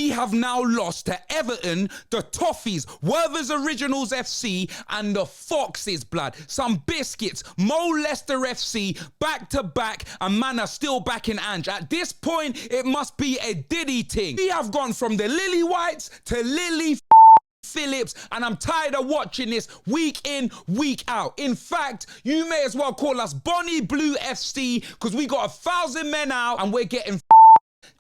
we have now lost to Everton, the Toffees, Werther's Originals FC, and the Foxes, blood. Some biscuits. Leicester FC, back to back, and man are still back in Ange. At this point, it must be a Diddy thing. We have gone from the Lily Whites to Lily Phillips, and I'm tired of watching this week in, week out. In fact, you may as well call us Bonnie Blue FC, because we got 1,000 men out and we're getting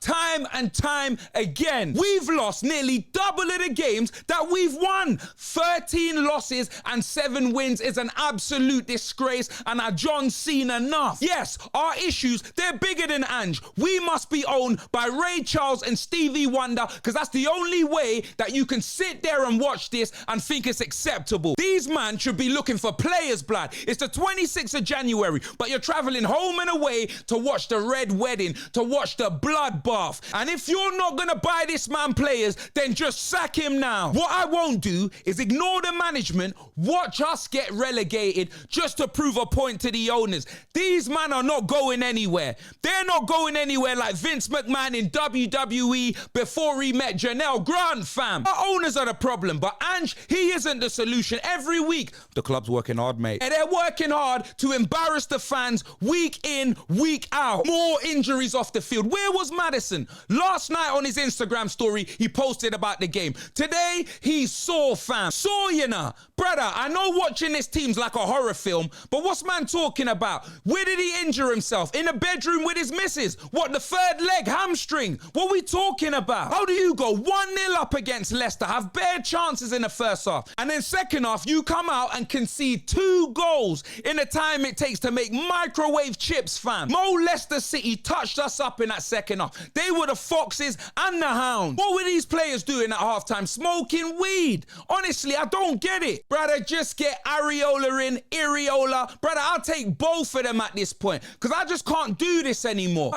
time and time again. We've lost nearly double of the games that we've won. 13 losses and 7 wins is an absolute disgrace, and I John seen enough. Yes, our issues, they're bigger than Ange. We must be owned by Ray Charles and Stevie Wonder, because that's the only way that you can sit there and watch this and think it's acceptable. These men should be looking for players, blood. It's the 26th of January, but you're traveling home and away to watch the Red Wedding, to watch the blood bath. And if you're not gonna buy this man players, then just sack him now. What I won't do is ignore the management, watch us get relegated just to prove a point to the owners. These men are not going anywhere. They're not going anywhere like Vince McMahon in WWE before he met Janelle Grant, fam. Our owners are the problem, but Ange, he isn't the solution. Every week, the club's working hard, mate. And they're working hard to embarrass the fans week in, week out. More injuries off the field. Where was Madison? Last night on his Instagram story, he posted about the game. Today, he's sore, fam. Sore, you know. Brother, I know watching this team's like a horror film, but what's man talking about? Where did he injure himself? In the bedroom with his missus? What, the third leg, hamstring? What are we talking about? How do you go 1-0 up against Leicester, have bare chances in the first half, and then second half, you come out and concede 2 goals in the time it takes to make microwave chips, fam? Leicester City touched us up in that second half. They were the Foxes and the Hounds. What were these players doing at halftime? Smoking weed. Honestly, I don't get it. Brother, just get Areola in, Iriola. Brother, I'll take both of them at this point, because I just can't do this anymore.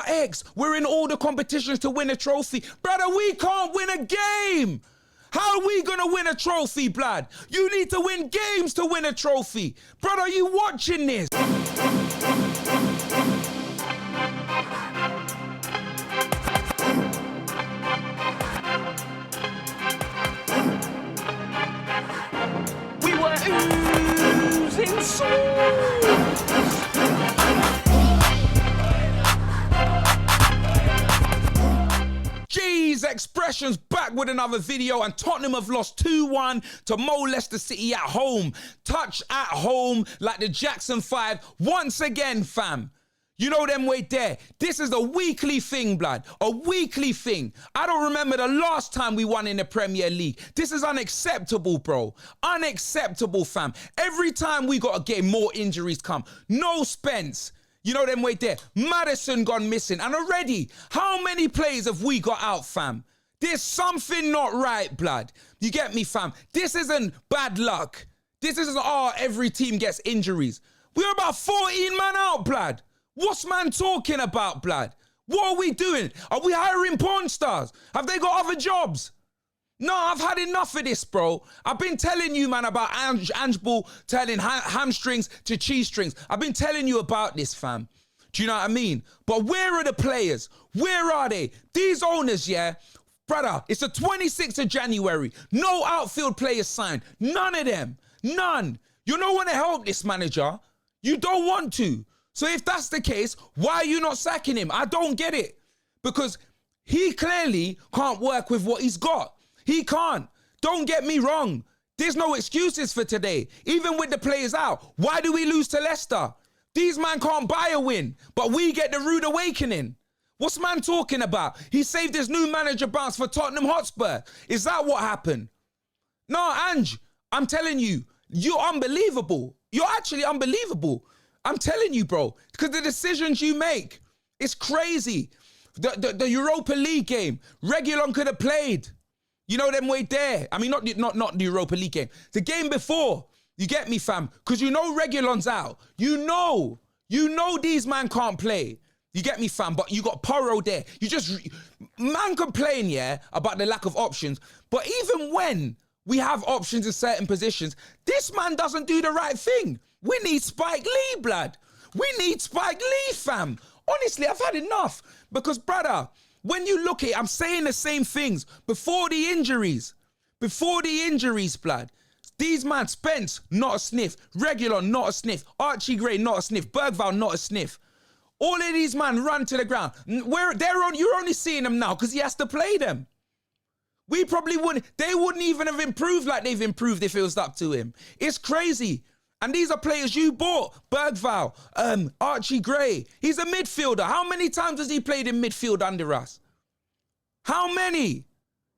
We're in all the competitions to win a trophy. Brother, we can't win a game. How are we gonna win a trophy, blood? You need to win games to win a trophy. Brother, are you watching this? Oozing souls. G's Expressions back with another video, and Tottenham have lost 2-1 to Leicester City at home. Touch at home like the Jackson 5 once again, fam. You know them way there. This is a weekly thing, blood. A weekly thing. I don't remember the last time we won in the Premier League. This is unacceptable, bro. Unacceptable, fam. Every time we got a game, more injuries come. No Spence. You know them way there. Madison gone missing. And already, how many players have we got out, fam? There's something not right, blood. You get me, fam? This isn't bad luck. This isn't, every team gets injuries. We're about 14 man out, blood. What's man talking about, blood? What are we doing? Are we hiring porn stars? Have they got other jobs? No, I've had enough of this, bro. I've been telling you, man, about Ange Ball telling hamstrings to cheese strings. I've been telling you about this, fam. Do you know what I mean? But where are the players? Where are they? These owners, yeah? Brother, it's the 26th of January. No outfield players signed. None of them. None. You don't want to help this manager. You don't want to. So if that's the case, why are you not sacking him? I don't get it. Because he clearly can't work with what he's got. He can't. Don't get me wrong. There's no excuses for today. Even with the players out. Why do we lose to Leicester? These man can't buy a win, but we get the rude awakening. What's man talking about? He saved his new manager bounce for Tottenham Hotspur. Is that what happened? No, Ange, I'm telling you, you're unbelievable. You're actually unbelievable. I'm telling you, bro, because the decisions you make, it's crazy. The Europa League game, Reguilon could have played. You know them way there. I mean, not the Europa League game. The game before, you get me, fam? Because you know Reguilon's out. You know these man can't play. You get me, fam? But you got Porro there. Man complain, yeah, about the lack of options. But even when we have options in certain positions, this man doesn't do the right thing. We need Spike Lee, blood. We need Spike Lee, fam. Honestly, I've had enough. Because, brother, when you look at it, I'm saying the same things. Before the injuries, blood, these man, Spence, not a sniff. Regular, not a sniff. Archie Gray, not a sniff. Bergvall, not a sniff. All of these man run to the ground. You're only seeing them now because he has to play them. We probably wouldn't. They wouldn't even have improved like they've improved if it was up to him. It's crazy. And these are players you bought. Bergvall, Archie Gray. He's a midfielder. How many times has he played in midfield under us? How many?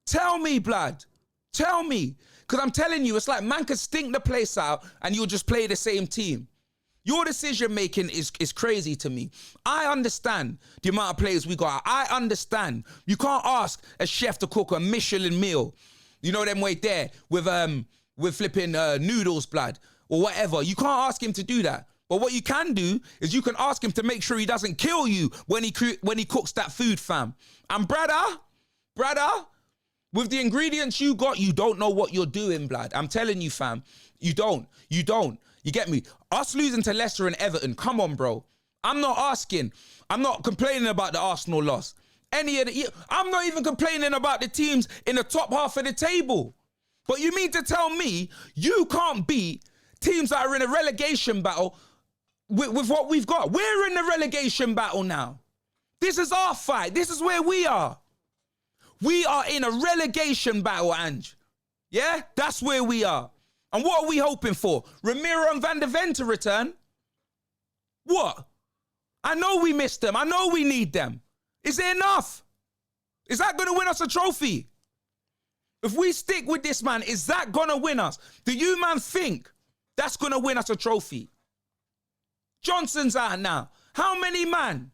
Tell me, blood. Tell me. Because I'm telling you, it's like man could stink the place out and you'll just play the same team. Your decision making is crazy to me. I understand the amount of players we got. I understand. You can't ask a chef to cook a Michelin meal. You know them way there with flipping noodles, blood, or whatever. You can't ask him to do that. But what you can do is you can ask him to make sure he doesn't kill you when he cooks that food, fam. And brother, with the ingredients you got, you don't know what you're doing, blood. I'm telling you, fam. You don't. You get me? Us losing to Leicester and Everton, come on, bro. I'm not complaining about the Arsenal loss. I'm not even complaining about the teams in the top half of the table. But you mean to tell me you can't beat teams that are in a relegation battle with what we've got? We're in the relegation battle now. This is our fight. This is where we are. We are in a relegation battle, Ange. Yeah? That's where we are. And what are we hoping for? Ramiro and Van de Ven to return? What? I know we missed them. I know we need them. Is it enough? Is that going to win us a trophy? If we stick with this, man, is that going to win us? Do you, man, think that's going to win us a trophy? Johnson's out now. How many man?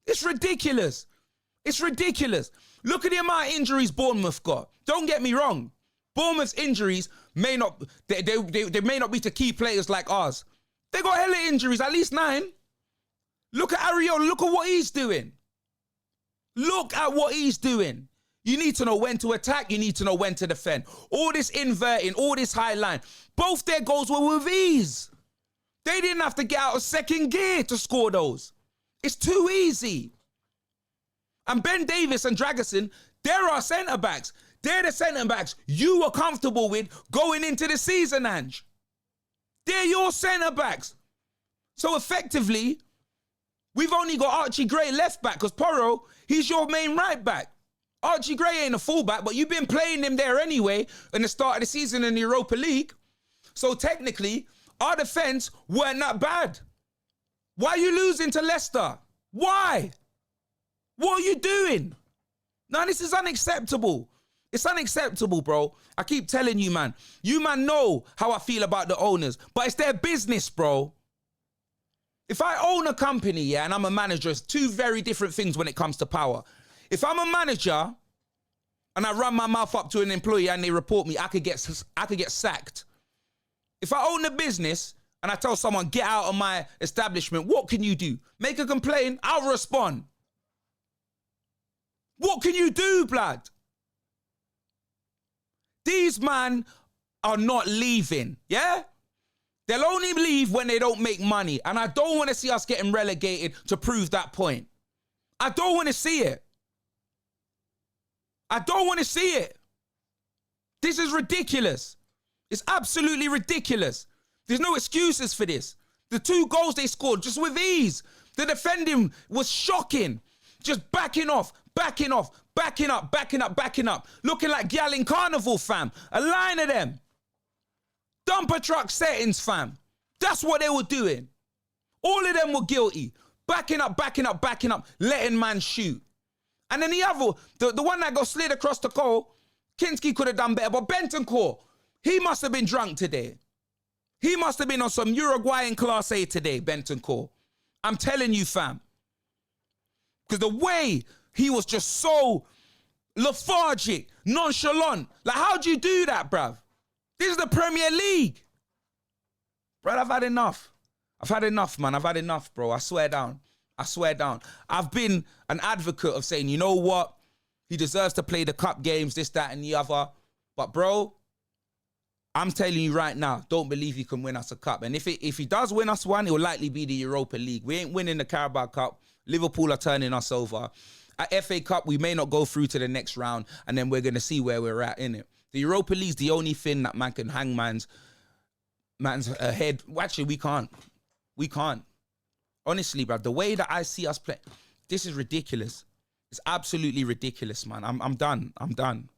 It's ridiculous. It's ridiculous. Look at the amount of injuries Bournemouth got. Don't get me wrong. Bournemouth's injuries may not be to key players like ours. They got hella injuries, at least 9. Look at Ariel. Look at what he's doing. Look at what he's doing. You need to know when to attack. You need to know when to defend. All this inverting, all this high line. Both their goals were with ease. They didn't have to get out of second gear to score those. It's too easy. And Ben Davis and Dragerson, they're our centre-backs. They're the centre-backs you were comfortable with going into the season, Ange. They're your centre-backs. So effectively, we've only got Archie Gray left back because Porro, he's your main right back. Archie Gray ain't a fullback, but you've been playing him there anyway in the start of the season in the Europa League. So technically, our defence weren't that bad. Why are you losing to Leicester? Why? What are you doing? Now, this is unacceptable. It's unacceptable, bro. I keep telling you, man. You, man, know how I feel about the owners, but it's their business, bro. If I own a company, yeah, and I'm a manager, it's two very different things when it comes to power. If I'm a manager and I run my mouth up to an employee and they report me, I could get sacked. If I own a business and I tell someone, get out of my establishment, what can you do? Make a complaint, I'll respond. What can you do, blood? These man are not leaving, yeah? They'll only leave when they don't make money. And I don't want to see us getting relegated to prove that point. I don't want to see it. I don't want to see it. This is ridiculous. It's absolutely ridiculous. There's no excuses for this. The 2 goals they scored just with ease. The defending was shocking. Just backing off, backing up. Looking like gal in Carnival, fam. A line of them. Dumper truck settings, fam. That's what they were doing. All of them were guilty. Backing up, letting man shoot. And then the other, the one that got slid across the goal, Kinski could have done better. But Bentancur, he must have been drunk today. He must have been on some Uruguayan Class A today, Bentancur. I'm telling you, fam. Because the way he was just so lethargic, nonchalant. Like, how'd you do that, bruv? This is the Premier League. Bruv, I've had enough. I've had enough, man. I've had enough, bro. I swear down. I've been an advocate of saying, you know what? He deserves to play the cup games, this, that, and the other. But, bro, I'm telling you right now, don't believe he can win us a cup. And if he does win us one, it will likely be the Europa League. We ain't winning the Carabao Cup. Liverpool are turning us over. At FA Cup, we may not go through to the next round, and then we're going to see where we're at in it. The Europa League's the only thing that man can hang man's ahead. Well, actually, we can't. We can't. Honestly, bruv, the way that I see us play, this is ridiculous. It's absolutely ridiculous, man. I'm done. I'm done.